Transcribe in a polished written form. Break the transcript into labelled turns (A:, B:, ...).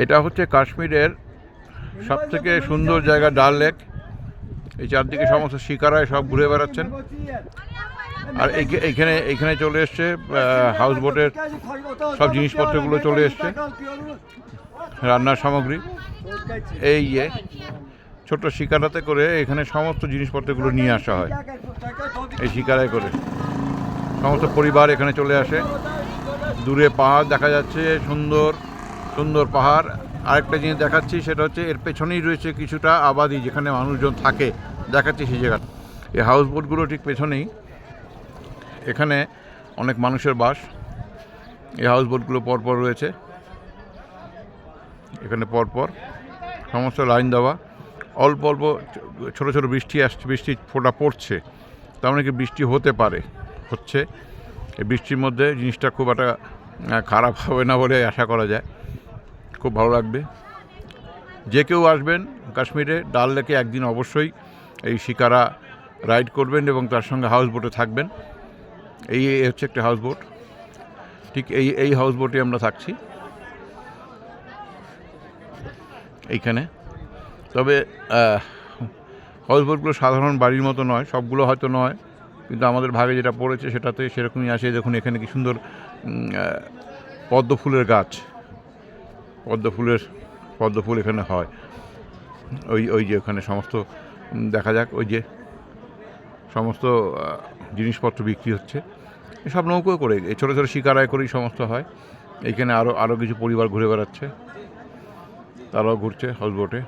A: এটা হচ্ছে কাশ্মীরের সবথেকে সুন্দর জায়গা ডাল লেক। এই চারদিকে সমস্ত শিকারায় সব ঘুরে বেড়াচ্ছেন। আর এইখানে চলে এসছে হাউস বোটের সব জিনিসপত্রগুলো চলে এসছে, রান্নার সামগ্রী। এই ছোট্ট শিকারাতে করে এখানে সমস্ত জিনিসপত্রগুলো নিয়ে আসা হয়। এই শিকারায় করে সমস্ত পরিবার এখানে চলে আসে। দূরে পাহাড় দেখা যাচ্ছে, সুন্দর সুন্দর পাহাড়। আরেকটা জিনিস দেখাচ্ছি, সেটা হচ্ছে এর পেছনেই রয়েছে কিছুটা আবাদি, যেখানে মানুষজন থাকে, দেখাচ্ছি সেই জায়গাটা। এই হাউস বোটগুলো ঠিক পেছনেই, এখানে অনেক মানুষের বাস। এই হাউস বোটগুলো পরপর রয়েছে এখানে, পরপর সমস্ত লাইন দেওয়া। অল্প অল্প ছোটো ছোটো বৃষ্টি আসছে, বৃষ্টির ফোঁটা পড়ছে, তার মানে কি বৃষ্টি হতে পারে, হচ্ছে। এই বৃষ্টির মধ্যে জিনিসটা খুব একটা খারাপ হবে না বলে আশা করা যায়। খুব ভালো লাগবে। যে কেউ আসবেন কাশ্মীরে, ডাল লেকে একদিন অবশ্যই এই শিকারা রাইড করবেন এবং তার সঙ্গে হাউস বোটে থাকবেন। এই হচ্ছে একটা হাউস বোট, ঠিক এই হাউস বোটে আমরা থাকছি এইখানে। তবে হাউস বোটগুলো সাধারণ বাড়ির মতো নয়, সবগুলো হয়তো নয়, কিন্তু আমাদের ভাগে যেটা পড়েছে সেটাতে সেরকমই আসে। দেখুন এখানে কি সুন্দর পদ্ম ফুলের গাছ, পদ্ম ফুল এখানে হয়। ওই যে ওখানে সমস্ত দেখা যাক, ওই যে সমস্ত জিনিসপত্র বিক্রি হচ্ছে। এসব নৌকো করে, এই ছোটো ছোটো শিকারায় করেই সমস্ত হয়। এইখানে আরও কিছু পরিবার ঘুরে বেড়াচ্ছে, তারাও ঘুরছে হাউস বোটে।